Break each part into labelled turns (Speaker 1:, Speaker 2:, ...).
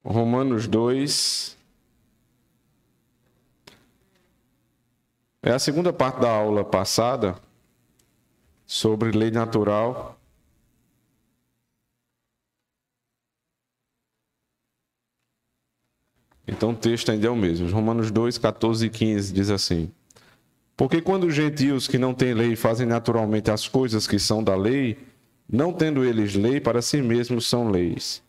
Speaker 1: Romanos 2. É a segunda parte da aula passada sobre lei natural. Então o texto ainda é o mesmo. Romanos 2, 14 e 15 diz assim: Porque quando os gentios que não têm lei fazem naturalmente as coisas que são da lei, não tendo eles lei, para si mesmos são leis,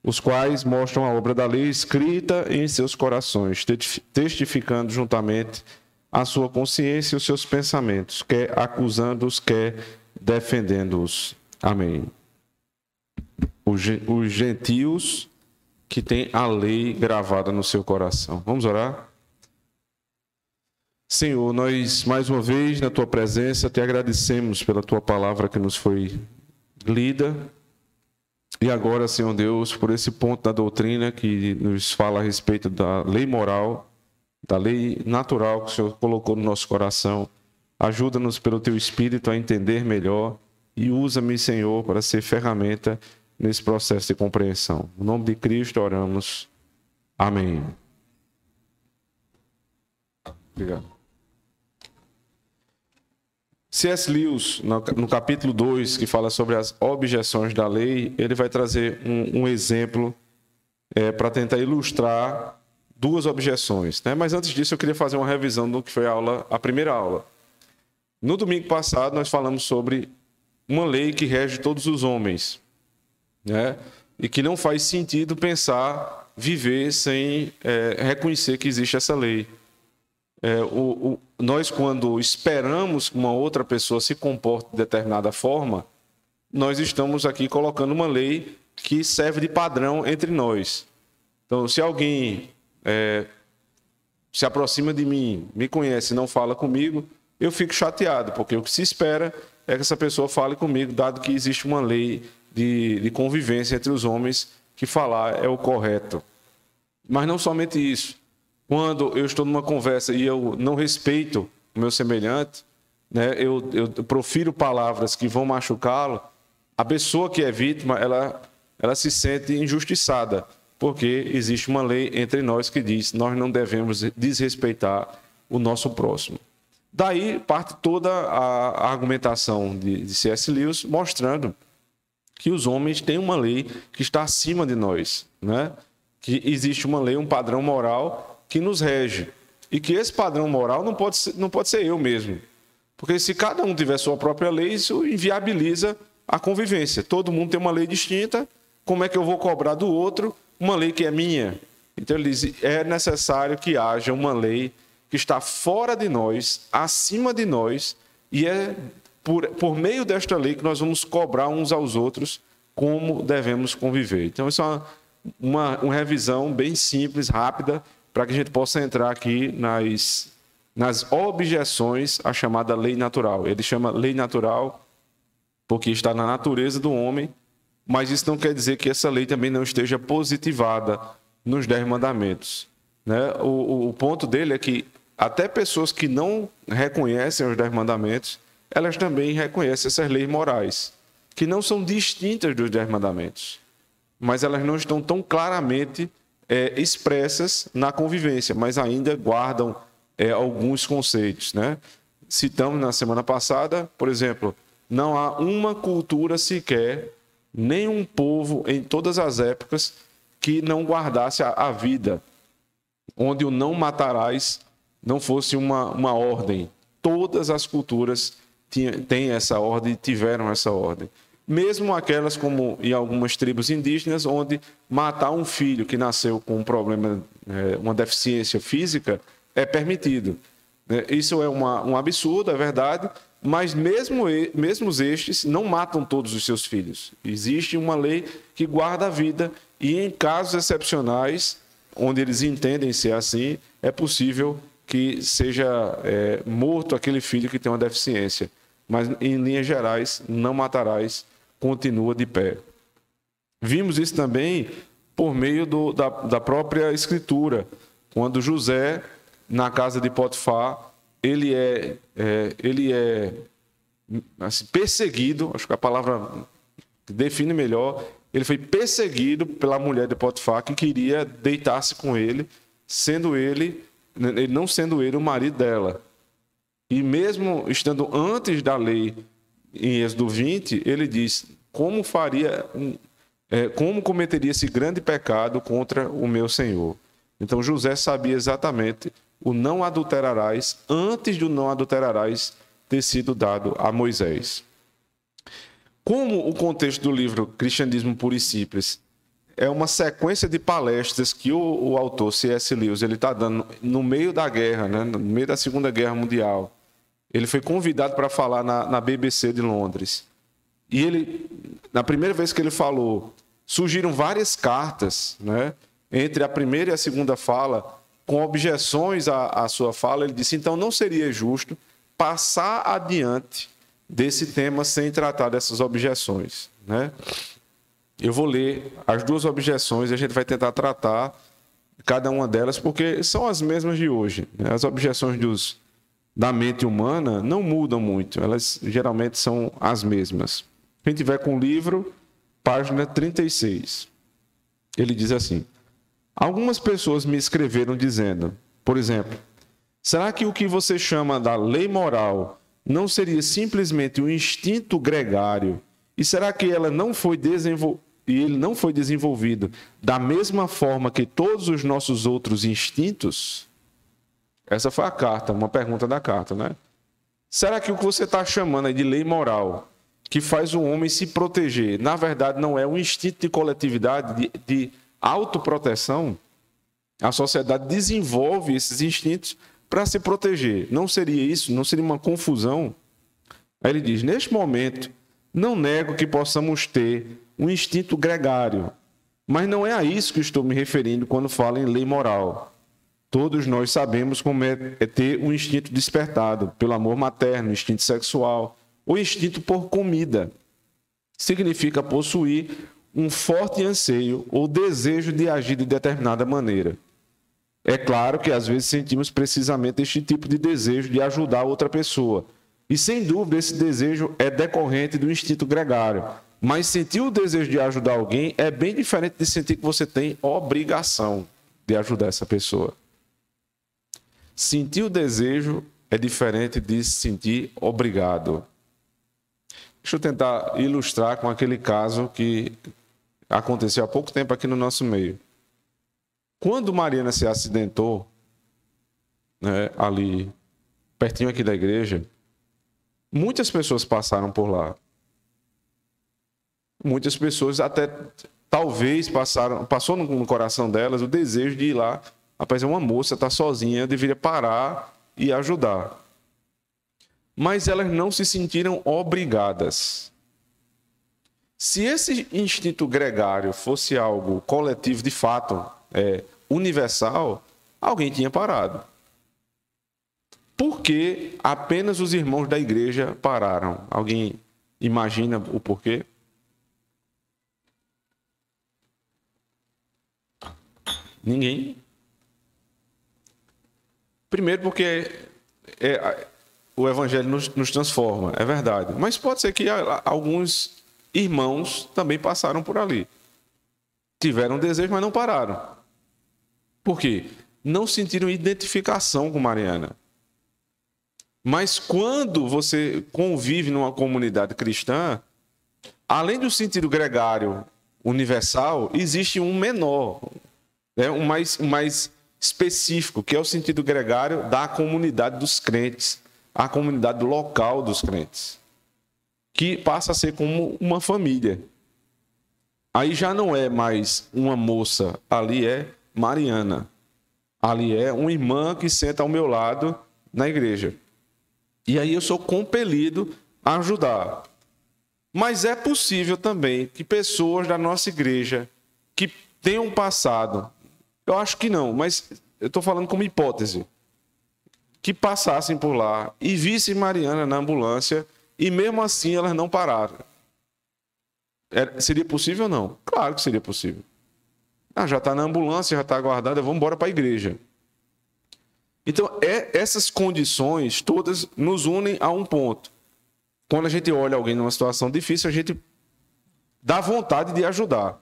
Speaker 1: os quais mostram a obra da lei escrita em seus corações, testificando juntamente a sua consciência e os seus pensamentos, quer acusando-os, quer defendendo-os. Amém. Os gentios que têm a lei gravada no seu coração. Vamos orar? Senhor, nós mais uma vez na Tua presença te agradecemos pela Tua palavra que nos foi lida. E agora, Senhor Deus, por esse ponto da doutrina que nos fala a respeito da lei moral, da lei natural que o Senhor colocou no nosso coração, ajuda-nos pelo Teu Espírito a entender melhor e usa-me, Senhor, para ser ferramenta nesse processo de compreensão. No nome de Cristo oramos. Amém. Obrigado. C.S. Lewis, no capítulo 2, que fala sobre as objeções da lei, ele vai trazer um exemplo para tentar ilustrar duas objeções, né? Mas antes disso, eu queria fazer uma revisão do que foi a primeira aula. No domingo passado, nós falamos sobre uma lei que rege todos os homens, né? E que não faz sentido pensar, viver sem reconhecer que existe essa lei. Nós, quando esperamos que uma outra pessoa se comporte de determinada forma, nós estamos aqui colocando uma lei que serve de padrão entre nós. Então, se alguém se aproxima de mim, me conhece e não fala comigo, eu fico chateado, porque o que se espera é que essa pessoa fale comigo, dado que existe uma lei de convivência entre os homens, que falar é o correto. Mas não somente isso. Quando eu estou numa conversa e eu não respeito o meu semelhante, né, eu profiro palavras que vão machucá-lo, a pessoa que é vítima, ela se sente injustiçada, porque existe uma lei entre nós que diz que nós não devemos desrespeitar o nosso próximo. Daí parte toda a argumentação de C.S. Lewis, mostrando que os homens têm uma lei que está acima de nós, né? Que existe uma lei, um padrão moral que nos rege. E que esse padrão moral não pode ser eu mesmo. Porque se cada um tiver sua própria lei, isso inviabiliza a convivência. Todo mundo tem uma lei distinta, como é que eu vou cobrar do outro uma lei que é minha? Então ele diz, é necessário que haja uma lei que está fora de nós, acima de nós, e é por meio desta lei que nós vamos cobrar uns aos outros como devemos conviver. Então isso é uma revisão bem simples, rápida, para que a gente possa entrar aqui nas objeções à chamada lei natural. Ele chama lei natural porque está na natureza do homem, mas isso não quer dizer que essa lei também não esteja positivada nos 10 mandamentos, né? O ponto dele é que até pessoas que não reconhecem os 10 mandamentos, elas também reconhecem essas leis morais, que não são distintas dos 10 mandamentos, mas elas não estão tão claramente expressas na convivência, mas ainda guardam alguns conceitos, né? Citamos na semana passada, por exemplo, não há uma cultura sequer, nem um povo em todas as épocas que não guardasse a vida, onde o não matarás não fosse uma ordem. Todas as culturas têm essa ordem, tiveram essa ordem. Mesmo aquelas como em algumas tribos indígenas, onde matar um filho que nasceu com um problema, uma deficiência física, é permitido. Isso é um absurdo, é verdade, mas mesmo estes não matam todos os seus filhos. Existe uma lei que guarda a vida e em casos excepcionais, onde eles entendem ser assim, é possível que seja morto aquele filho que tem uma deficiência. Mas, em linhas gerais, não matarás, continua de pé. Vimos isso também por meio da própria Escritura, quando José, na casa de Potifar, ele é assim, perseguido, acho que a palavra define melhor, ele foi perseguido pela mulher de Potifar que queria deitar-se com ele, não sendo ele o marido dela. E mesmo estando antes da lei, em Êxodo 20, ele diz: como cometeria esse grande pecado contra o meu Senhor? Então José sabia exatamente o não adulterarás antes do não adulterarás ter sido dado a Moisés. Como o contexto do livro Cristianismo Puro e Simples é uma sequência de palestras que o autor C.S. Lewis está dando no meio da guerra, né, no meio da Segunda Guerra Mundial. Ele foi convidado para falar na BBC de Londres. E ele, na primeira vez que ele falou, surgiram várias cartas, né, entre a primeira e a segunda fala, com objeções à sua fala. Ele disse: então não seria justo passar adiante desse tema sem tratar dessas objeções, né? Eu vou ler as duas objeções e a gente vai tentar tratar cada uma delas, porque são as mesmas de hoje, né? As objeções da mente humana não mudam muito, elas geralmente são as mesmas. Quem tiver com o livro, página 36. Ele diz assim: algumas pessoas me escreveram dizendo, por exemplo, será que o que você chama da lei moral não seria simplesmente um instinto gregário? E será que ele não foi desenvolvido da mesma forma que todos os nossos outros instintos? Essa foi a carta, uma pergunta da carta, né? Será que o que você está chamando aí de lei moral, que faz o homem se proteger, na verdade não é um instinto de coletividade, de autoproteção? A sociedade desenvolve esses instintos para se proteger. Não seria isso? Não seria uma confusão? Aí ele diz: neste momento, não nego que possamos ter um instinto gregário, mas não é a isso que estou me referindo quando falo em lei moral. Todos nós sabemos como é ter um instinto despertado pelo amor materno, instinto sexual, ou instinto por comida. Significa possuir um forte anseio ou desejo de agir de determinada maneira. É claro que às vezes sentimos precisamente este tipo de desejo de ajudar outra pessoa. E sem dúvida esse desejo é decorrente do instinto gregário. Mas sentir o desejo de ajudar alguém é bem diferente de sentir que você tem obrigação de ajudar essa pessoa. Sentir o desejo é diferente de se sentir obrigado. Deixa eu tentar ilustrar com aquele caso que aconteceu há pouco tempo aqui no nosso meio. Quando Mariana se acidentou, né, ali pertinho aqui da igreja, muitas pessoas passaram por lá. Muitas pessoas até talvez passou no coração delas o desejo de ir lá. Rapaz, uma moça está sozinha, eu deveria parar e ajudar. Mas elas não se sentiram obrigadas. Se esse instinto gregário fosse algo coletivo de fato, universal, alguém tinha parado. Por que apenas os irmãos da igreja pararam? Alguém imagina o porquê? Ninguém? Primeiro porque o evangelho nos transforma, é verdade. Mas pode ser que alguns irmãos também passaram por ali. Tiveram desejo, mas não pararam. Por quê? Não sentiram identificação com Mariana. Mas quando você convive numa comunidade cristã, além do sentido gregário universal, existe um menor, um mais específico, que é o sentido gregário da comunidade dos crentes, a comunidade local dos crentes, que passa a ser como uma família. Aí já não é mais uma moça, ali é Mariana. Ali é uma irmã que senta ao meu lado na igreja. E aí eu sou compelido a ajudar. Mas é possível também que pessoas da nossa igreja que tenham passado, eu acho que não, mas eu estou falando como hipótese, que passassem por lá e vissem Mariana na ambulância e mesmo assim elas não pararam. Seria possível ou não? Claro que seria possível. Já está na ambulância, já está aguardada, vamos embora para a igreja. Então, essas condições todas nos unem a um ponto. Quando a gente olha alguém numa situação difícil, a gente da vontade de ajudar.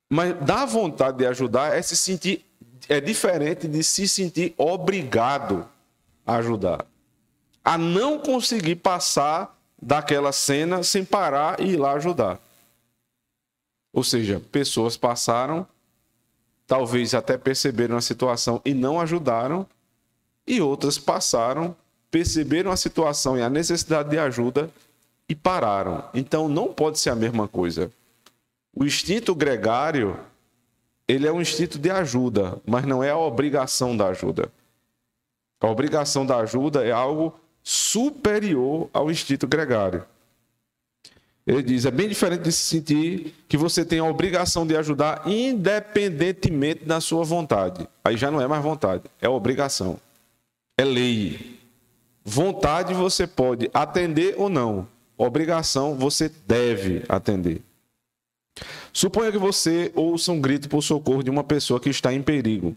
Speaker 1: Mas da vontade de ajudar é se sentir, é diferente de se sentir obrigado a ajudar. A não conseguir passar daquela cena sem parar e ir lá ajudar. Ou seja, pessoas passaram, talvez até perceberam a situação e não ajudaram, e outras passaram, perceberam a situação e a necessidade de ajuda e pararam. Então não pode ser a mesma coisa. O instinto gregário, ele é um instinto de ajuda, mas não é a obrigação da ajuda. A obrigação da ajuda é algo superior ao instinto gregário. Ele diz, é bem diferente de se sentir que você tem a obrigação de ajudar independentemente da sua vontade. Aí já não é mais vontade, é obrigação. É lei. Vontade você pode atender ou não. Obrigação você deve atender. Suponha que você ouça um grito por socorro de uma pessoa que está em perigo.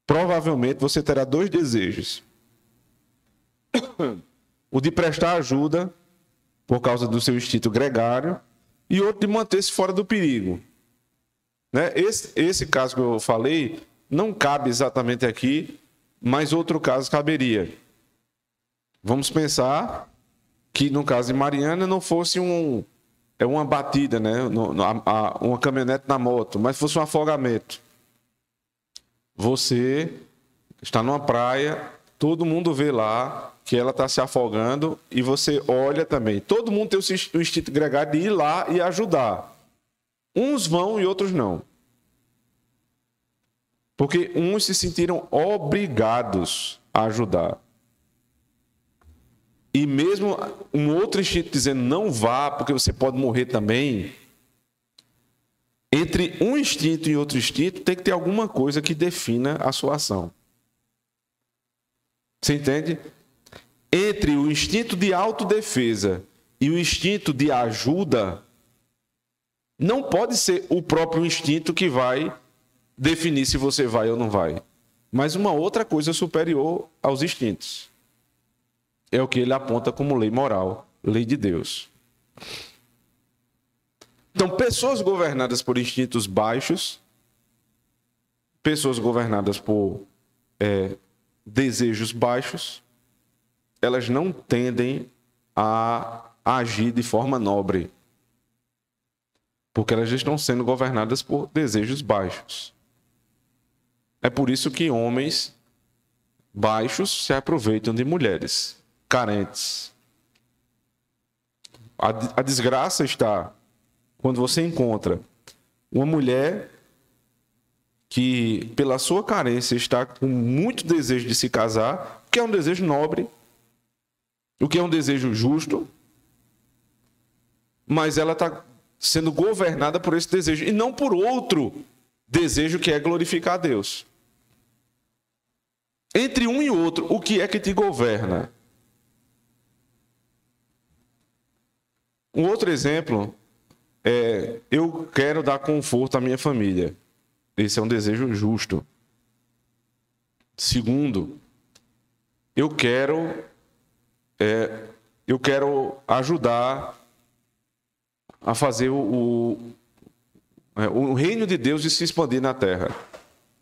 Speaker 1: Provavelmente você terá dois desejos. O de prestar ajuda por causa do seu instinto gregário e outro de manter-se fora do perigo. Né? Esse caso que eu falei não cabe exatamente aqui, mas outro caso caberia. Vamos pensar que no caso de Mariana não fosse uma batida, né? Uma caminhonete na moto, mas fosse um afogamento. Você está numa praia, todo mundo vê lá que ela está se afogando e você olha também. Todo mundo tem o instinto gregário de ir lá e ajudar. Uns vão e outros não. Porque uns se sentiram obrigados a ajudar. E mesmo um outro instinto dizendo não vá, porque você pode morrer também. Entre um instinto e outro instinto tem que ter alguma coisa que defina a sua ação. Você entende? Entre o instinto de autodefesa e o instinto de ajuda, não pode ser o próprio instinto que vai definir se você vai ou não vai. Mas uma outra coisa superior aos instintos. É o que ele aponta como lei moral, lei de Deus. Então, pessoas governadas por instintos baixos, pessoas governadas por desejos baixos, elas não tendem a agir de forma nobre, porque elas estão sendo governadas por desejos baixos. É por isso que homens baixos se aproveitam de mulheres carentes. A desgraça está quando você encontra uma mulher que, pela sua carência, está com muito desejo de se casar, que é um desejo nobre, o que é um desejo justo, mas ela está sendo governada por esse desejo e não por outro desejo que é glorificar a Deus. Entre um e outro, o que é que te governa? Um outro exemplo é: eu quero dar conforto à minha família. Esse é um desejo justo. Segundo, eu quero ajudar a fazer o reino de Deus se expandir na terra.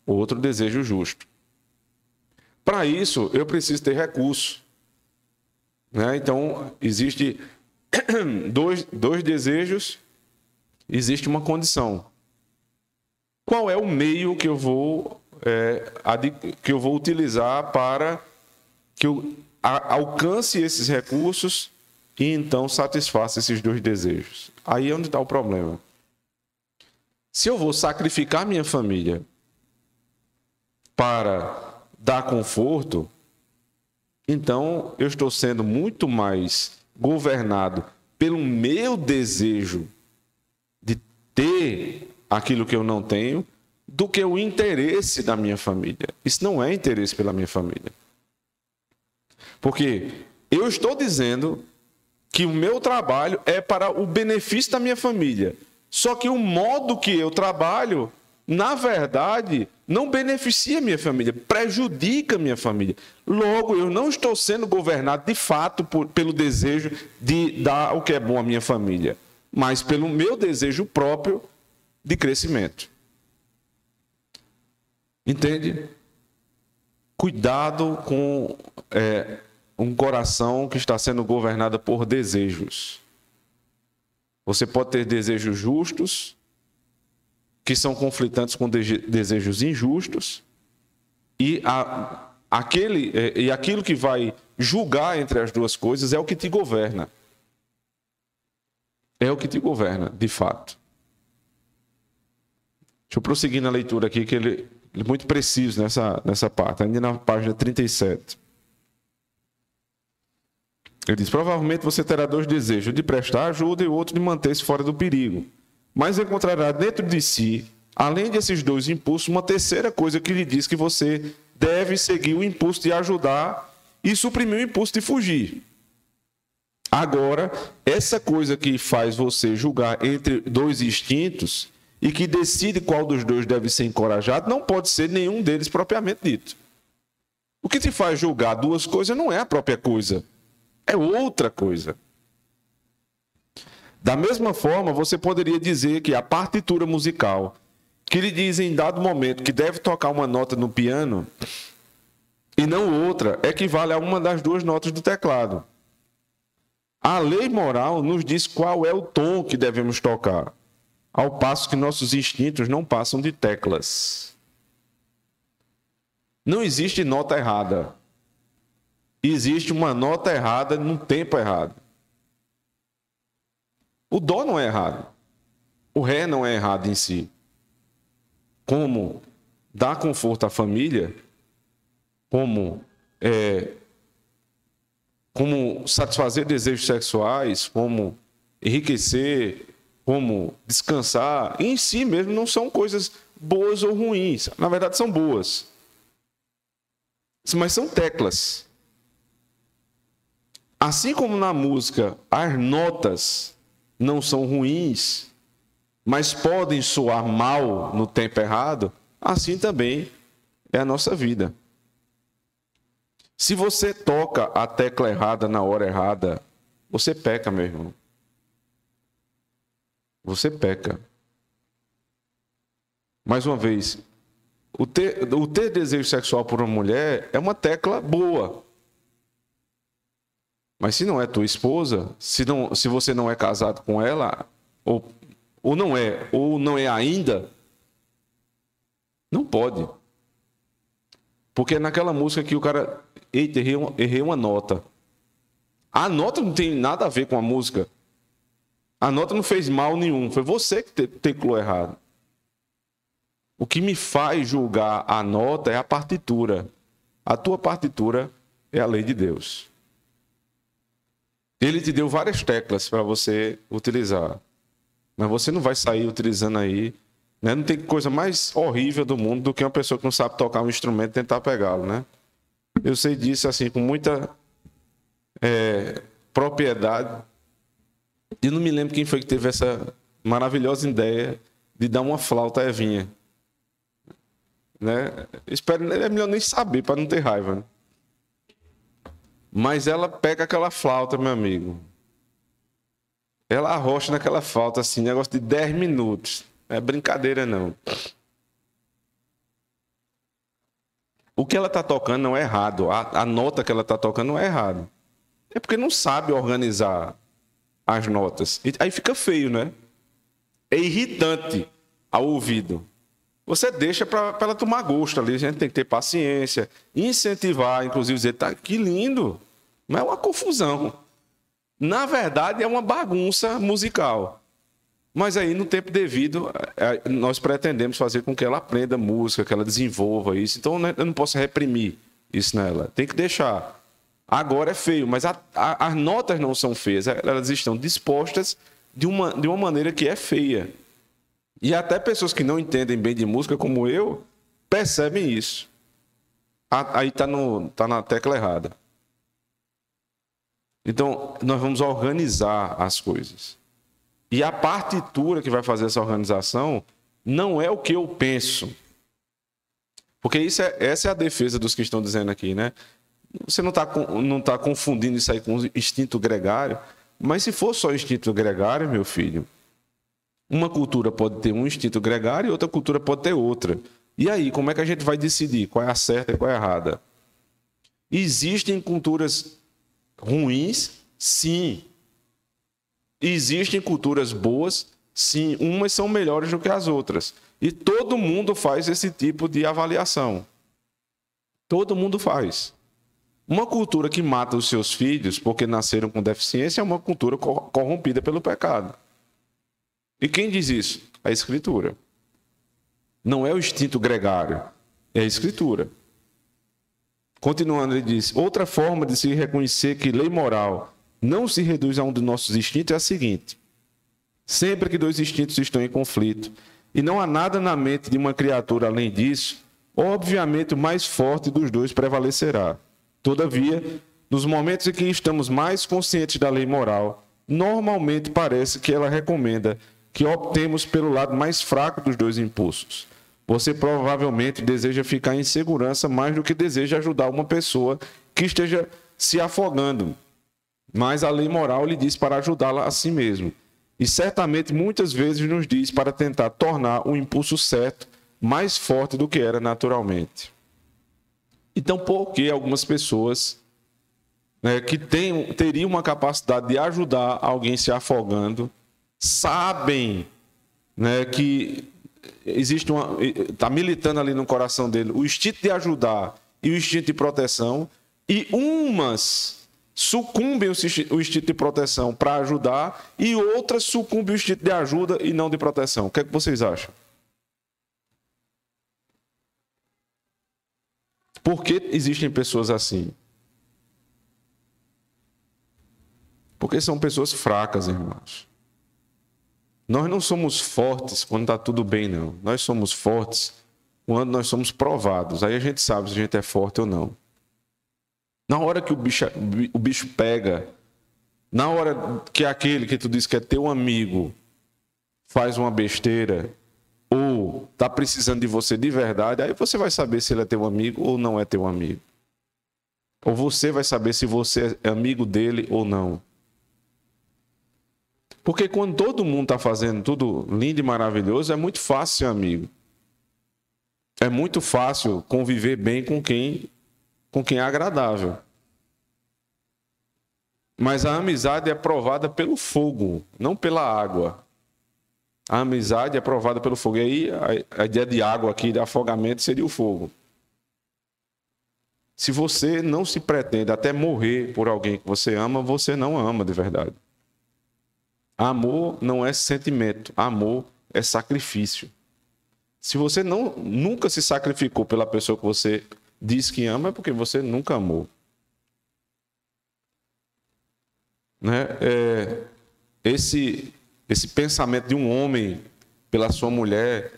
Speaker 1: Outro desejo justo. Para isso, eu preciso ter recurso. Né? Então, existe dois desejos, existe uma condição. Qual é o meio que eu vou utilizar para que eu alcance esses recursos e então satisfaça esses dois desejos? Aí é onde está o problema. Se eu vou sacrificar minha família para dar conforto, então eu estou sendo muito mais governado pelo meu desejo de ter aquilo que eu não tenho do que o interesse da minha família. Isso não é interesse pela minha família. Porque eu estou dizendo que o meu trabalho é para o benefício da minha família. Só que o modo que eu trabalho, na verdade, não beneficia a minha família, prejudica a minha família. Logo, eu não estou sendo governado, de fato, pelo desejo de dar o que é bom à minha família. mas pelo meu desejo próprio de crescimento. Entende? Cuidado com um coração que está sendo governado por desejos. Você pode ter desejos justos, que são conflitantes com desejos injustos, e aquilo que vai julgar entre as duas coisas é o que te governa. É o que te governa, de fato. Deixa eu prosseguir na leitura aqui, que ele é muito preciso nessa parte, ainda na página 37. Ele diz: provavelmente você terá dois desejos, de prestar ajuda e o outro de manter-se fora do perigo. Mas encontrará dentro de si, além desses dois impulsos, uma terceira coisa que lhe diz que você deve seguir o impulso de ajudar e suprimir o impulso de fugir. Agora, essa coisa que faz você julgar entre dois instintos e que decide qual dos dois deve ser encorajado, não pode ser nenhum deles propriamente dito. O que te faz julgar duas coisas não é a própria coisa, é outra coisa. Da mesma forma, você poderia dizer que a partitura musical, que lhe diz em dado momento que deve tocar uma nota no piano e não outra, equivale a uma das duas notas do teclado. A lei moral nos diz qual é o tom que devemos tocar, ao passo que nossos instintos não passam de teclas. Não existe nota errada. Existe uma nota errada no tempo errado. O dó não é errado. O ré não é errado em si. Como dar conforto à família, como satisfazer desejos sexuais, como enriquecer, como descansar, em si mesmo não são coisas boas ou ruins. Na verdade, são boas. Mas são teclas. Assim como na música, as notas não são ruins, mas podem soar mal no tempo errado, assim também é a nossa vida. Se você toca a tecla errada na hora errada, você peca, meu irmão. Você peca. Mais uma vez, o ter desejo sexual por uma mulher é uma tecla boa. Mas se não é tua esposa, se você não é casado com ela, ou não é ainda, não pode. Porque é naquela música que o cara, eita, errei uma nota. A nota não tem nada a ver com a música. A nota não fez mal nenhum, foi você que teclou errado. O que me faz julgar a nota é a partitura. A tua partitura é a lei de Deus. Ele te deu várias teclas para você utilizar. Mas você não vai sair utilizando aí. Né? Não tem coisa mais horrível do mundo do que uma pessoa que não sabe tocar um instrumento e tentar pegá-lo. Né? Eu sei disso assim, com muita propriedade. E não me lembro quem foi que teve essa maravilhosa ideia de dar uma flauta à Evinha. Né? É melhor nem saber, para não ter raiva. Né? Mas ela pega aquela flauta, meu amigo. Ela arrocha naquela flauta, assim, negócio de 10 minutos. Não é brincadeira, não. O que ela está tocando não é errado. A nota que ela está tocando não é errado. É porque não sabe organizar as notas. E aí fica feio, né? É irritante ao ouvido. Você deixa para ela tomar gosto ali. A gente tem que ter paciência, incentivar, inclusive dizer, tá, que lindo. Não é uma confusão. Na verdade, é uma bagunça musical. Mas aí, no tempo devido, nós pretendemos fazer com que ela aprenda música, que ela desenvolva isso. Então, eu não posso reprimir isso nela. Tem que deixar. Agora é feio, mas as notas não são feias. Elas estão dispostas de uma maneira que é feia. E até pessoas que não entendem bem de música, como eu, percebem isso. Aí está na tecla errada. Então, nós vamos organizar as coisas. E a partitura que vai fazer essa organização não é o que eu penso. Porque essa é a defesa dos que estão dizendo aqui, né? Você não tá confundindo isso aí com o instinto gregário. Mas se for só instinto gregário, meu filho, uma cultura pode ter um instinto gregário e outra cultura pode ter outra. E aí, como é que a gente vai decidir qual é a certa e qual é a errada? Existem culturas ruins? Sim. Existem culturas boas? Sim. Umas são melhores do que as outras. E todo mundo faz esse tipo de avaliação. Todo mundo faz. Uma cultura que mata os seus filhos porque nasceram com deficiência é uma cultura corrompida pelo pecado. E quem diz isso? A Escritura. Não é o instinto gregário, é a Escritura. Continuando, ele diz: outra forma de se reconhecer que lei moral não se reduz a um dos nossos instintos é a seguinte: sempre que dois instintos estão em conflito e não há nada na mente de uma criatura além disso, obviamente o mais forte dos dois prevalecerá. Todavia, nos momentos em que estamos mais conscientes da lei moral, normalmente parece que ela recomenda que optemos pelo lado mais fraco dos dois impulsos. Você provavelmente deseja ficar em segurança mais do que deseja ajudar uma pessoa que esteja se afogando. Mas a lei moral lhe diz para ajudá-la a si mesmo. E certamente muitas vezes nos diz para tentar tornar o impulso certo mais forte do que era naturalmente. Então, por que algumas pessoas, que teriam uma capacidade de ajudar alguém se afogando, sabem, que existe está militando ali no coração dele o instinto de ajudar e o instinto de proteção, e umas sucumbem o instinto de proteção para ajudar e outras sucumbem o instinto de ajuda e não de proteção? O que é que vocês acham? Por que existem pessoas assim? Porque são pessoas fracas, irmãos. Nós não somos fortes quando está tudo bem, não. Nós somos fortes quando nós somos provados. Aí a gente sabe se a gente é forte ou não. Na hora que o bicho pega, na hora que aquele que tu diz que é teu amigo faz uma besteira ou está precisando de você de verdade, aí você vai saber se ele é teu amigo ou não é teu amigo. Ou você vai saber se você é amigo dele ou não. Porque quando todo mundo está fazendo tudo lindo e maravilhoso, é muito fácil ser amigo. É muito fácil conviver bem com quem é agradável. Mas a amizade é provada pelo fogo, não pela água. A amizade é provada pelo fogo. E aí a ideia de água aqui, de afogamento, seria o fogo. Se você não se pretende até morrer por alguém que você ama, você não ama de verdade. Amor não é sentimento, amor é sacrifício. Se você nunca se sacrificou pela pessoa que você diz que ama, é porque você nunca amou. Esse pensamento de um homem pela sua mulher,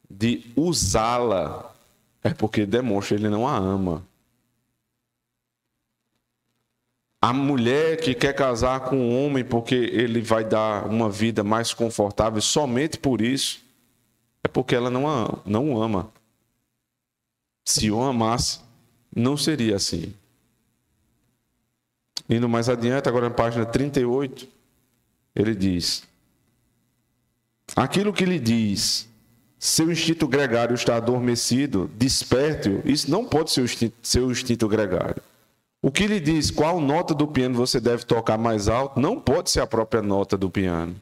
Speaker 1: de usá-la, é porque demonstra que ele não a ama. A mulher que quer casar com um homem porque ele vai dar uma vida mais confortável somente por isso, é porque ela não o ama. Se o amasse, não seria assim. Indo mais adiante, agora na página 38, ele diz: aquilo que lhe diz, seu instinto gregário está adormecido, desperte-o, isso não pode ser seu instinto gregário. O que lhe diz qual nota do piano você deve tocar mais alto, não pode ser a própria nota do piano.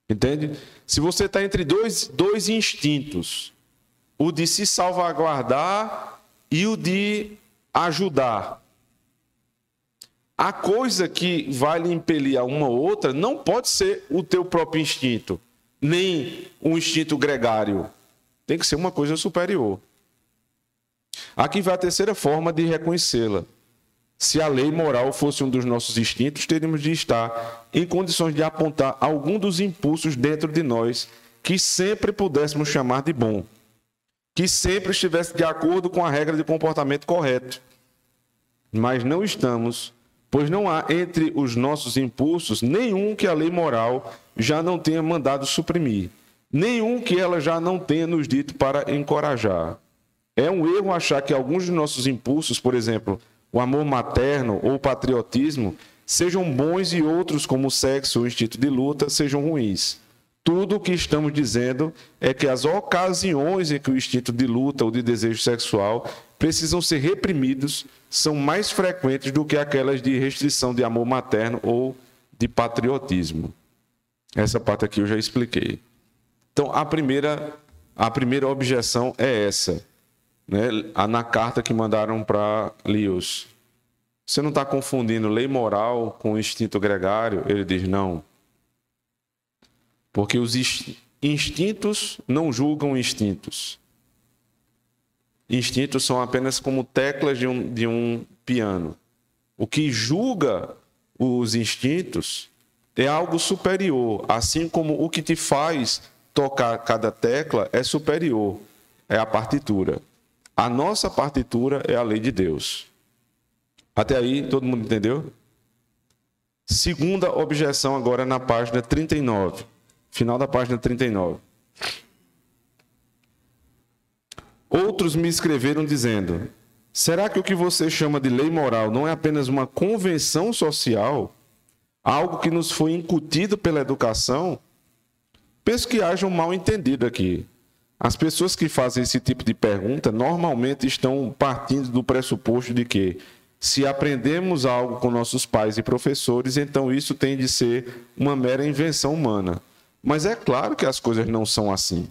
Speaker 1: Entende? Se você está entre dois instintos, o de se salvaguardar e o de ajudar, a coisa que vai lhe impelir a uma ou outra não pode ser o teu próprio instinto, nem um instinto gregário. Tem que ser uma coisa superior. Aqui vai a terceira forma de reconhecê-la. Se a lei moral fosse um dos nossos instintos, teríamos de estar em condições de apontar algum dos impulsos dentro de nós que sempre pudéssemos chamar de bom, que sempre estivesse de acordo com a regra de comportamento correto. Mas não estamos, pois não há entre os nossos impulsos nenhum que a lei moral já não tenha mandado suprimir, nenhum que ela já não tenha nos dito para encorajar. É um erro achar que alguns de nossos impulsos, por exemplo, o amor materno ou o patriotismo, sejam bons e outros, como o sexo ou o instinto de luta, sejam ruins. Tudo o que estamos dizendo é que as ocasiões em que o instinto de luta ou de desejo sexual precisam ser reprimidos são mais frequentes do que aquelas de restrição de amor materno ou de patriotismo. Essa parte aqui eu já expliquei. Então, a primeira objeção é essa, né? Na carta que mandaram para Lewis. Você não está confundindo lei moral com instinto gregário? Ele diz, não. Porque os instintos não julgam instintos. Instintos são apenas como teclas de um piano. O que julga os instintos é algo superior, assim como o que te faz tocar cada tecla é superior, é a partitura. A nossa partitura é a lei de Deus. Até aí, todo mundo entendeu? Segunda objeção agora na página 39. Final da página 39. Outros me escreveram dizendo, será que o que você chama de lei moral não é apenas uma convenção social? Algo que nos foi incutido pela educação? Penso que haja um mal entendido aqui. As pessoas que fazem esse tipo de pergunta normalmente estão partindo do pressuposto de que, se aprendemos algo com nossos pais e professores, então isso tem de ser uma mera invenção humana. Mas é claro que as coisas não são assim.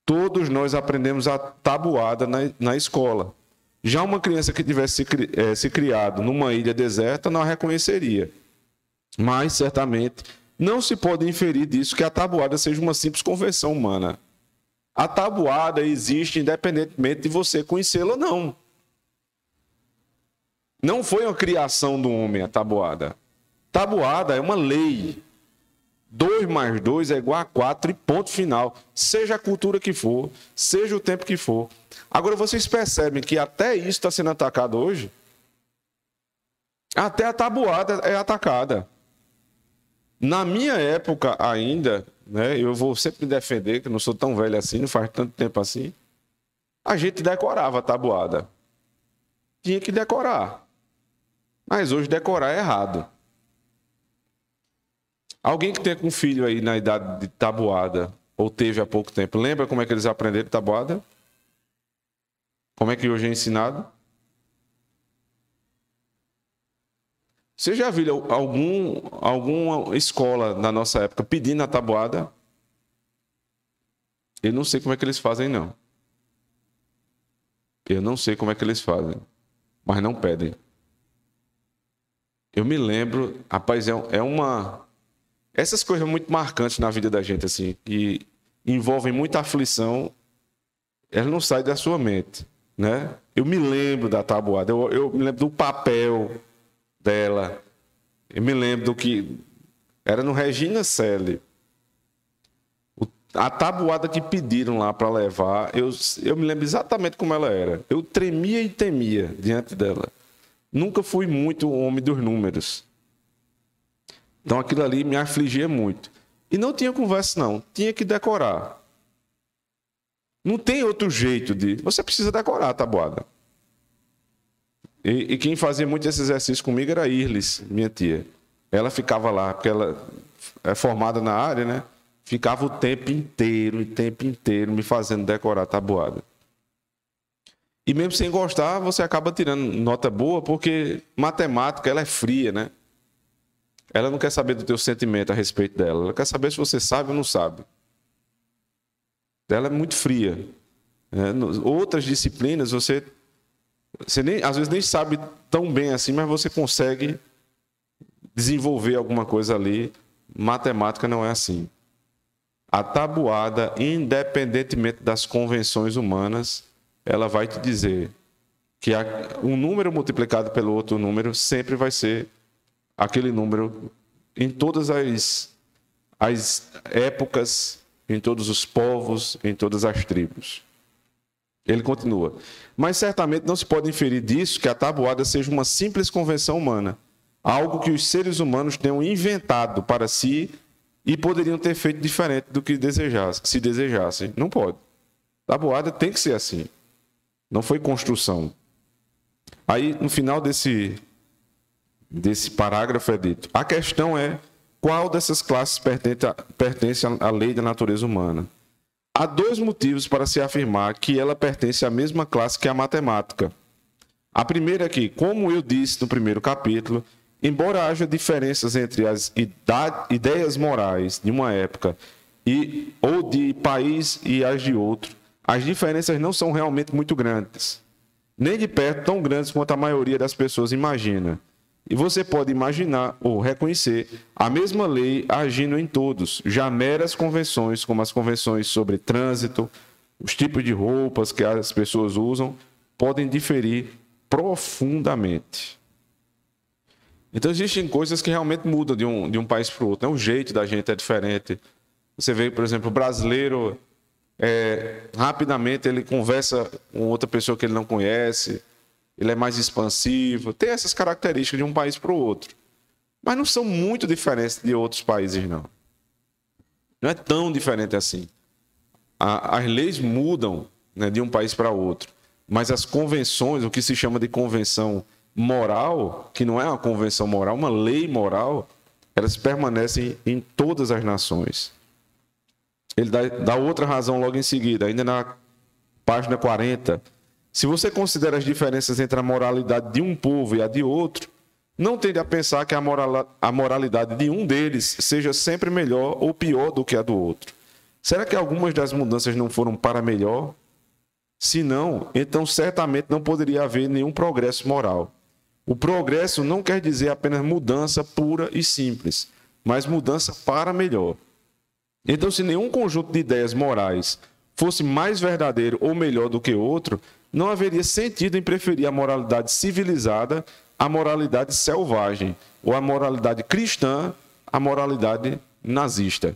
Speaker 1: Todos nós aprendemos a tabuada na escola. Já uma criança que tivesse se criado numa ilha deserta não a reconheceria. Mas, certamente, não se pode inferir disso que a tabuada seja uma simples convenção humana. A tabuada existe independentemente de você conhecê-la ou não. Não foi uma criação do homem a tabuada. Tabuada é uma lei. 2 mais 2 é igual a 4 e ponto final. Seja a cultura que for, seja o tempo que for. Agora, vocês percebem que até isso está sendo atacado hoje? Até a tabuada é atacada. Na minha época ainda, né, eu vou sempre me defender, que eu não sou tão velho assim, não faz tanto tempo assim, a gente decorava a tabuada. Tinha que decorar. Mas hoje decorar é errado. Alguém que tem com filho aí na idade de tabuada, ou teve há pouco tempo, lembra como é que eles aprenderam tabuada? Como é que hoje é ensinado? Você já viu alguma escola na nossa época pedindo a tabuada? Eu não sei como é que eles fazem, não. Eu não sei como é que eles fazem, mas não pedem. Eu me lembro, rapaz, essas coisas muito marcantes na vida da gente, assim, que envolvem muita aflição, elas não saem da sua mente, né? Eu me lembro da tabuada, eu me lembro do papel dela, eu me lembro do que era no Regina Coeli. A tabuada que pediram lá para levar, eu me lembro exatamente como ela era. Eu tremia e temia diante dela. Nunca fui muito homem dos números. Então aquilo ali me afligia muito. E não tinha conversa, não. Tinha que decorar. Não tem outro jeito de... Você precisa decorar a tabuada. E quem fazia muito esse exercício comigo era a Irlis, minha tia. Ela ficava lá, porque ela é formada na área, né? Ficava o tempo inteiro me fazendo decorar a tabuada. E mesmo sem gostar, você acaba tirando nota boa, porque matemática, ela é fria, né? Ela não quer saber do teu sentimento a respeito dela. Ela quer saber se você sabe ou não sabe. Ela é muito fria. Outras disciplinas, você nem, às vezes nem sabe tão bem assim, mas você consegue desenvolver alguma coisa ali. Matemática não é assim. A tabuada, independentemente das convenções humanas, ela vai te dizer que um número multiplicado pelo outro número sempre vai ser aquele número em todas as épocas, em todos os povos, em todas as tribos. Ele continua. Mas certamente não se pode inferir disso que a tabuada seja uma simples convenção humana, algo que os seres humanos tenham inventado para si e poderiam ter feito diferente do que se desejassem. Não pode. Tabuada tem que ser assim. Não foi construção. Aí, no final desse parágrafo é dito: a questão é qual dessas classes pertence à lei da natureza humana. Há dois motivos para se afirmar que ela pertence à mesma classe que a matemática. A primeira é que, como eu disse no primeiro capítulo, embora haja diferenças entre as ideias morais de uma época ou de país e as de outro, as diferenças não são realmente muito grandes, nem de perto tão grandes quanto a maioria das pessoas imagina. E você pode imaginar ou reconhecer a mesma lei agindo em todos, já meras convenções, como as convenções sobre trânsito, os tipos de roupas que as pessoas usam, podem diferir profundamente. Então, existem coisas que realmente mudam de um país para o outro. O jeito da gente é diferente. Você vê, por exemplo, o brasileiro, rapidamente ele conversa com outra pessoa que ele não conhece, ele é mais expansivo, tem essas características de um país para o outro. Mas não são muito diferentes de outros países, não. Não é tão diferente assim. As leis mudam, né, de um país para outro, mas as convenções, o que se chama de convenção moral, que não é uma convenção moral, uma lei moral, elas permanecem em todas as nações. Ele dá outra razão logo em seguida, ainda na página 40. Se você considera as diferenças entre a moralidade de um povo e a de outro, não tende a pensar que a moralidade de um deles seja sempre melhor ou pior do que a do outro. Será que algumas das mudanças não foram para melhor? Se não, então certamente não poderia haver nenhum progresso moral. O progresso não quer dizer apenas mudança pura e simples, mas mudança para melhor. Então, se nenhum conjunto de ideias morais fosse mais verdadeiro ou melhor do que outro, não haveria sentido em preferir a moralidade civilizada à moralidade selvagem, ou a moralidade cristã à moralidade nazista.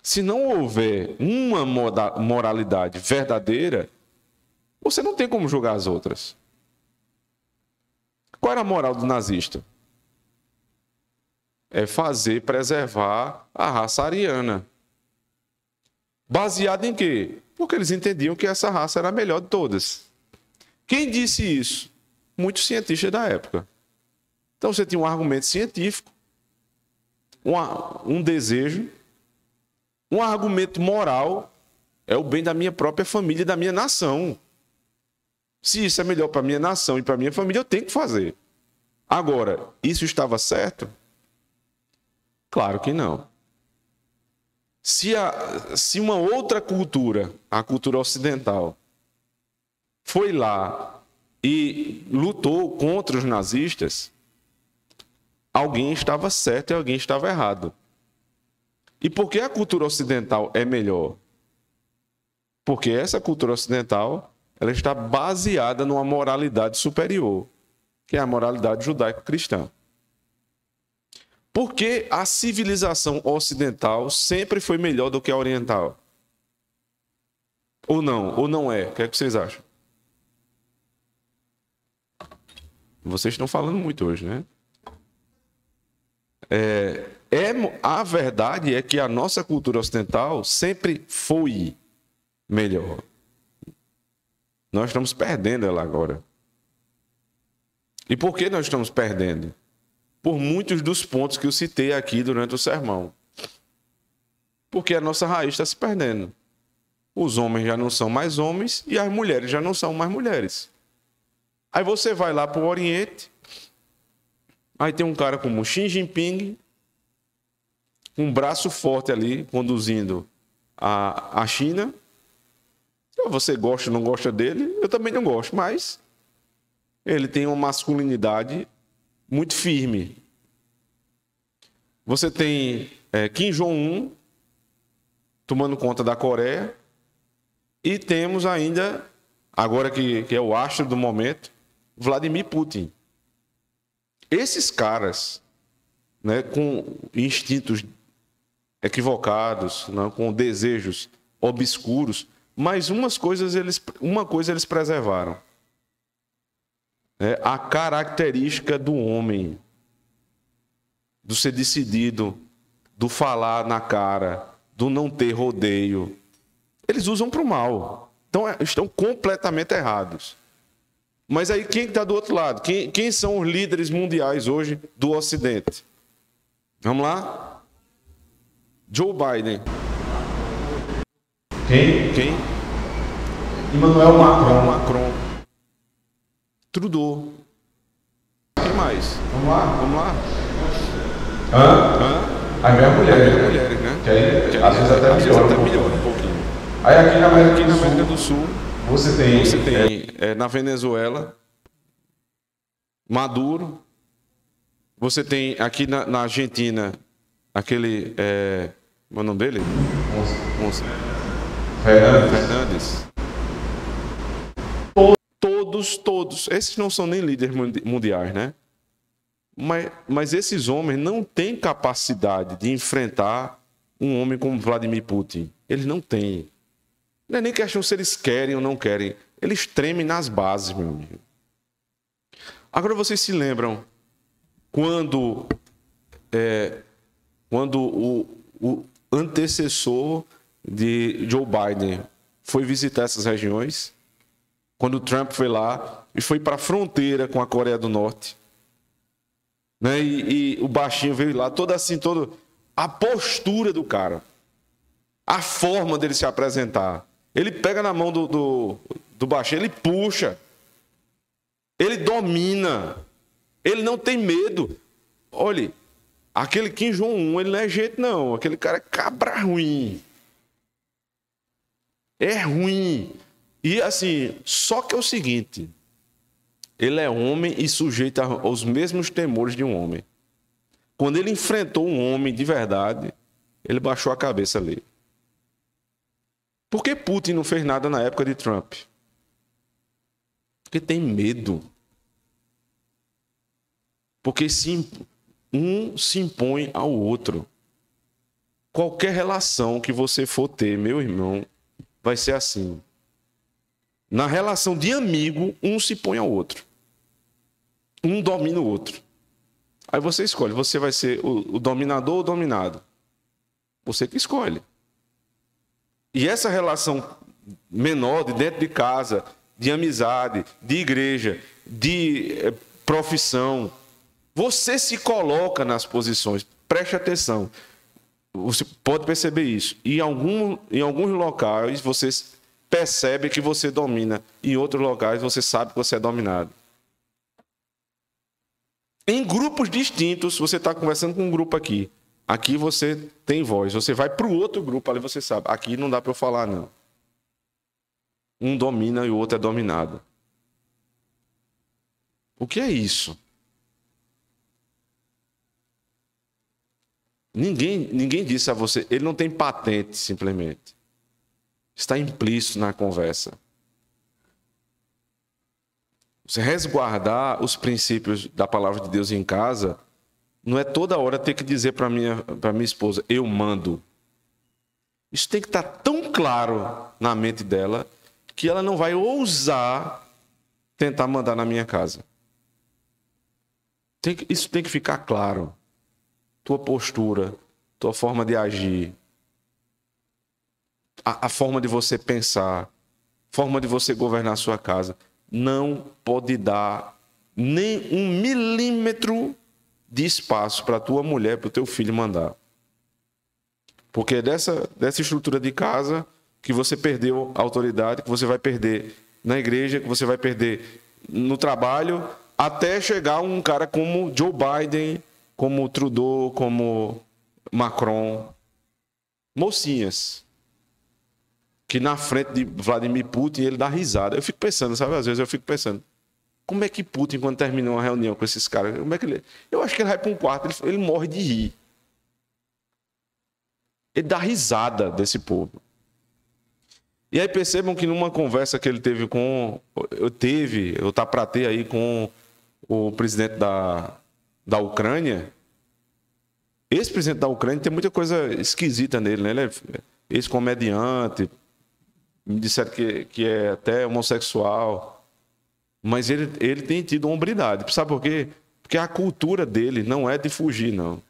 Speaker 1: Se não houver uma moralidade verdadeira, você não tem como julgar as outras. Qual era a moral do nazista? É preservar a raça ariana. Baseado em quê? Porque eles entendiam que essa raça era a melhor de todas. Quem disse isso? Muitos cientistas da época. Então você tinha um argumento científico, um desejo, um argumento moral, é o bem da minha própria família e da minha nação. Se isso é melhor para a minha nação e para a minha família, eu tenho que fazer. Agora, isso estava certo? Claro que não. Se uma outra cultura, a cultura ocidental, foi lá e lutou contra os nazistas, alguém estava certo e alguém estava errado. E por que a cultura ocidental é melhor? Porque essa cultura ocidental, ela está baseada numa moralidade superior, que é a moralidade judaico-cristã. Por que a civilização ocidental sempre foi melhor do que a oriental? Ou não? Ou não é? O que é que vocês acham? Vocês estão falando muito hoje, né? A verdade é que a nossa cultura ocidental sempre foi melhor. Nós estamos perdendo ela agora. E por que nós estamos perdendo? Por muitos dos pontos que eu citei aqui durante o sermão. Porque a nossa raiz está se perdendo. Os homens já não são mais homens e as mulheres já não são mais mulheres. Aí você vai lá para o Oriente, aí tem um cara como Xi Jinping, com um braço forte ali, conduzindo a China. Se você gosta ou não gosta dele, eu também não gosto, mas ele tem uma masculinidade muito firme. Você tem Kim Jong-un tomando conta da Coreia e temos ainda, agora que é o astro do momento, Vladimir Putin. Esses caras, né, com instintos equivocados, né, com desejos obscuros, mas uma coisa eles preservaram. A característica do homem, do ser decidido, do falar na cara, do não ter rodeio. Eles usam para o mal. Então, estão completamente errados. Mas aí quem está do outro lado? Quem são os líderes mundiais hoje do Ocidente? Vamos lá? Joe Biden. Quem?
Speaker 2: Emmanuel Macron.
Speaker 1: Macron. Trudeau. Quem mais?
Speaker 2: Vamos lá?
Speaker 1: Vamos lá?
Speaker 2: As minhas mulheres.
Speaker 1: Mulheres, né?
Speaker 2: Que às vezes até
Speaker 1: melhora um pouquinho.
Speaker 2: Aí aqui na
Speaker 1: América do Sul,
Speaker 2: você tem
Speaker 1: na Venezuela, Maduro. Você tem aqui na Argentina, aquele... Qual é o nome dele? Fernandes. Todos. Esses não são nem líderes mundiais, né? Mas esses homens não têm capacidade de enfrentar um homem como Vladimir Putin. Eles não têm. Não é nem questão se eles querem ou não querem. Eles tremem nas bases, meu amigo. Agora vocês se lembram quando o antecessor de Joe Biden foi visitar essas regiões? Quando o Trump foi lá e foi para a fronteira com a Coreia do Norte. Né? E o baixinho veio lá, a postura do cara, a forma dele se apresentar. Ele pega na mão do baixinho, ele puxa, ele domina, ele não tem medo. Olha, aquele Kim Jong-un, ele não é jeito não, aquele cara é cabra ruim. É ruim. E assim, só que é o seguinte, ele é homem e sujeito aos mesmos temores de um homem. Quando ele enfrentou um homem de verdade, ele baixou a cabeça ali. Por que Putin não fez nada na época de Trump? Porque tem medo. Porque um se impõe ao outro. Qualquer relação que você for ter, meu irmão, vai ser assim. Na relação de amigo, um se põe ao outro. Um domina o outro. Aí você escolhe, você vai ser o dominador ou o dominado? Você que escolhe. E essa relação menor de dentro de casa, de amizade, de igreja, de profissão, você se coloca nas posições. Preste atenção. Você pode perceber isso. E em alguns locais você percebe que você domina. Em outros locais você sabe que você é dominado. Em grupos distintos, você está conversando com um grupo aqui. Aqui você tem voz. Você vai para o outro grupo, ali você sabe. Aqui não dá para eu falar, não. Um domina e o outro é dominado. O que é isso? Ninguém disse a você. Ele não tem patente, simplesmente. Está implícito na conversa. Você resguardar os princípios da palavra de Deus em casa, não é toda hora ter que dizer para minha esposa, eu mando. Isso tem que estar tão claro na mente dela que ela não vai ousar tentar mandar na minha casa. Isso tem que ficar claro. Tua postura, tua forma de agir, a forma de você pensar, forma de você governar a sua casa, não pode dar nem 1 milímetro de espaço para a tua mulher, para o teu filho mandar. Porque é dessa estrutura de casa que você perdeu a autoridade, que você vai perder na igreja, que você vai perder no trabalho, até chegar um cara como Joe Biden, como Trudeau, como Macron. Mocinhas. Que na frente de Vladimir Putin ele dá risada. Eu fico pensando, sabe? Às vezes eu fico pensando, como é que Putin, quando terminou uma reunião com esses caras, como é que ele... Eu acho que ele vai para um quarto, ele morre de rir. Ele dá risada desse povo. E aí percebam que numa conversa que ele teve eu tá para ter aí com o presidente da Ucrânia, esse presidente da Ucrânia tem muita coisa esquisita nele, né? Ele é ex-comediante, me disseram que é até homossexual, mas ele tem tido hombridade. Sabe por quê? Porque a cultura dele não é de fugir, não.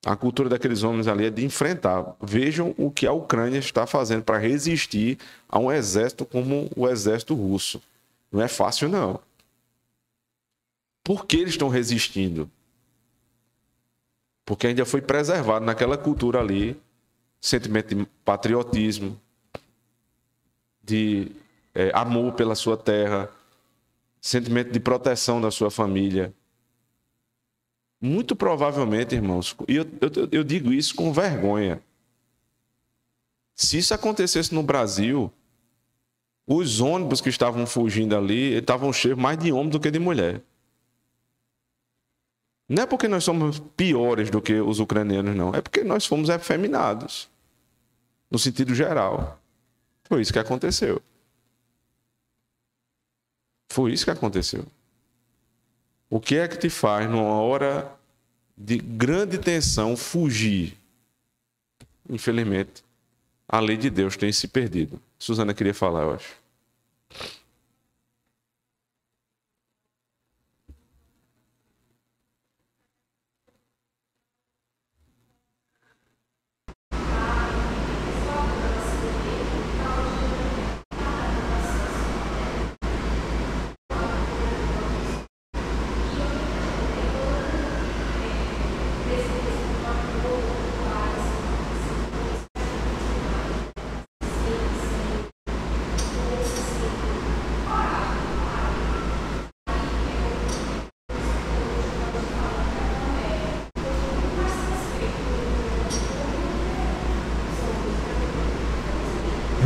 Speaker 1: A cultura daqueles homens ali é de enfrentar. Vejam o que a Ucrânia está fazendo para resistir a um exército como o exército russo. Não é fácil, não. Por que eles estão resistindo? Porque ainda foi preservado naquela cultura ali sentimento de patriotismo, de amor pela sua terra, sentimento de proteção da sua família. Muito provavelmente, irmãos, e eu digo isso com vergonha, se isso acontecesse no Brasil, os ônibus que estavam fugindo ali estavam cheios mais de homem do que de mulher. Não é porque nós somos piores do que os ucranianos, não. É porque nós fomos efeminados. No sentido geral. Foi isso que aconteceu. Foi isso que aconteceu. O que é que te faz, numa hora de grande tensão, fugir? Infelizmente, a lei de Deus tem se perdido. Suzana queria falar, eu acho.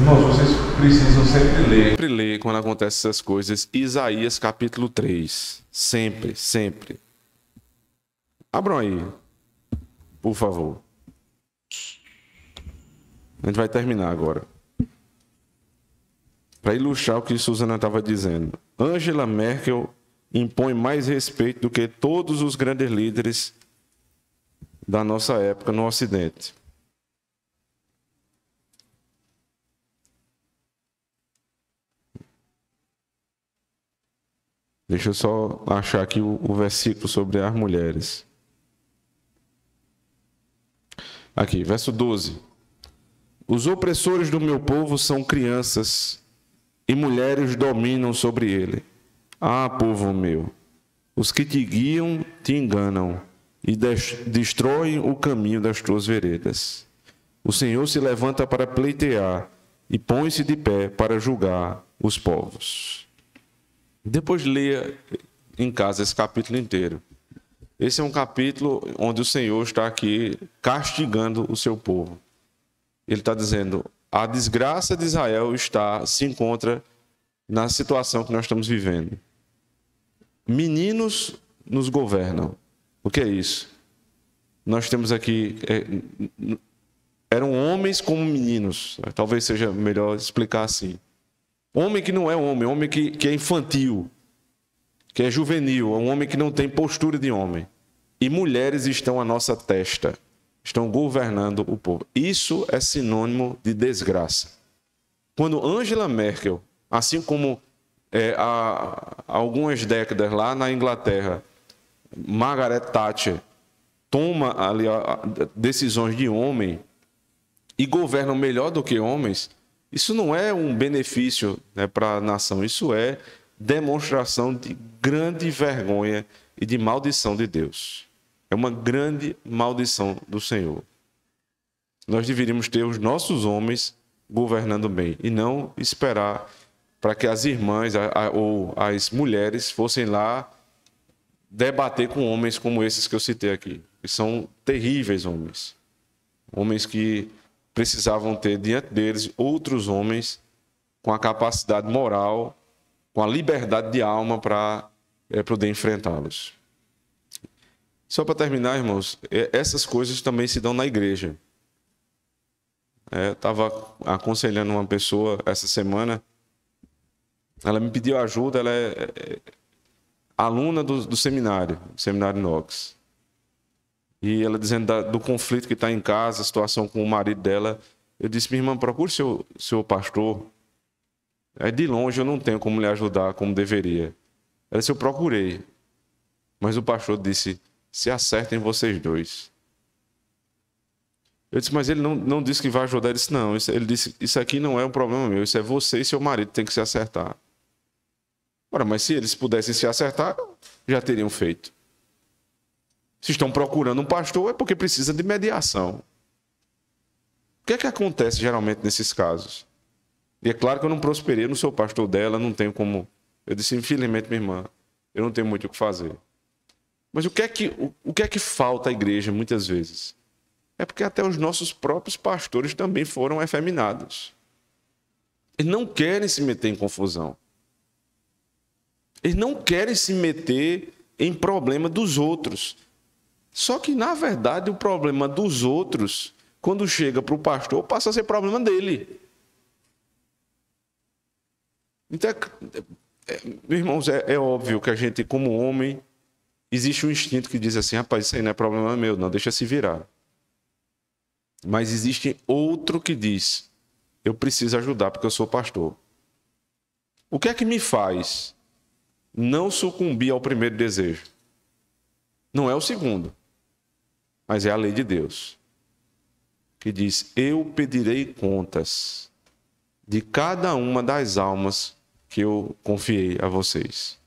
Speaker 2: Irmãos, vocês precisam sempre ler.
Speaker 1: Sempre ler quando acontecem essas coisas. Isaías capítulo 3. Sempre, sempre. Abram aí, por favor. A gente vai terminar agora. Para ilustrar o que Suzana estava dizendo. Angela Merkel impõe mais respeito do que todos os grandes líderes da nossa época no Ocidente. Deixa eu só achar aqui o versículo sobre as mulheres. Aqui, verso 12. Os opressores do meu povo são crianças, e mulheres dominam sobre ele. Ah, povo meu, os que te guiam te enganam, e destroem o caminho das tuas veredas. O Senhor se levanta para pleitear, e põe-se de pé para julgar os povos. Depois leia em casa esse capítulo inteiro. Esse é um capítulo onde o Senhor está aqui castigando o seu povo. Ele está dizendo, a desgraça de Israel se encontra na situação que nós estamos vivendo. Meninos nos governam. O que é isso? Nós temos aqui... eram homens como meninos. Talvez seja melhor explicar assim. Homem que não é homem, homem que é infantil, que é juvenil, é um homem que não tem postura de homem. E mulheres estão à nossa testa, estão governando o povo. Isso é sinônimo de desgraça. Quando Angela Merkel, assim como há algumas décadas lá na Inglaterra, Margaret Thatcher toma ali decisões de homem e governam melhor do que homens, isso não é um benefício, né, para a nação, isso é demonstração de grande vergonha e de maldição de Deus. É uma grande maldição do Senhor. Nós deveríamos ter os nossos homens governando bem e não esperar para que as irmãs ou as mulheres fossem lá debater com homens como esses que eu citei aqui, que são terríveis homens. Homens que precisavam ter diante deles outros homens com a capacidade moral, com a liberdade de alma para poder enfrentá-los. Só para terminar, irmãos, essas coisas também se dão na igreja. Eu estava aconselhando uma pessoa essa semana, ela me pediu ajuda, ela é aluna do seminário Knox. E ela dizendo do conflito que está em casa, a situação com o marido dela. Eu disse, minha irmã, procure seu pastor. De longe eu não tenho como lhe ajudar como deveria. Ela disse, eu procurei. Mas o pastor disse, se acertem vocês dois. Eu disse, mas ele não disse que vai ajudar. Ele disse, não. Ele disse, isso aqui não é um problema meu. Isso é você e seu marido que tem que se acertar. Ora, mas se eles pudessem se acertar, já teriam feito. Se estão procurando um pastor, é porque precisa de mediação. O que é que acontece geralmente nesses casos? E é claro que eu não prosperei, eu não sou pastor dela, não tenho como... Eu disse, infelizmente, minha irmã, eu não tenho muito o que fazer. Mas o que é que falta à igreja muitas vezes? É porque até os nossos próprios pastores também foram efeminados. Eles não querem se meter em confusão. Eles não querem se meter em problema dos outros. Só que, na verdade, o problema dos outros, quando chega para o pastor, passa a ser problema dele. Então, meus irmãos, é óbvio que a gente, como homem, existe um instinto que diz assim, rapaz, isso aí não é problema meu, não, deixa se virar. Mas existe outro que diz, eu preciso ajudar porque eu sou pastor. O que é que me faz não sucumbir ao primeiro desejo? Não é o segundo, mas é a lei de Deus, que diz, eu pedirei contas de cada uma das almas que eu confiei a vocês.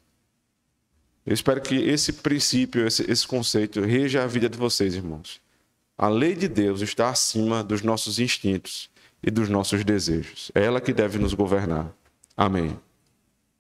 Speaker 1: Eu espero que esse princípio, esse conceito reja a vida de vocês, irmãos. A lei de Deus está acima dos nossos instintos e dos nossos desejos. É ela que deve nos governar. Amém.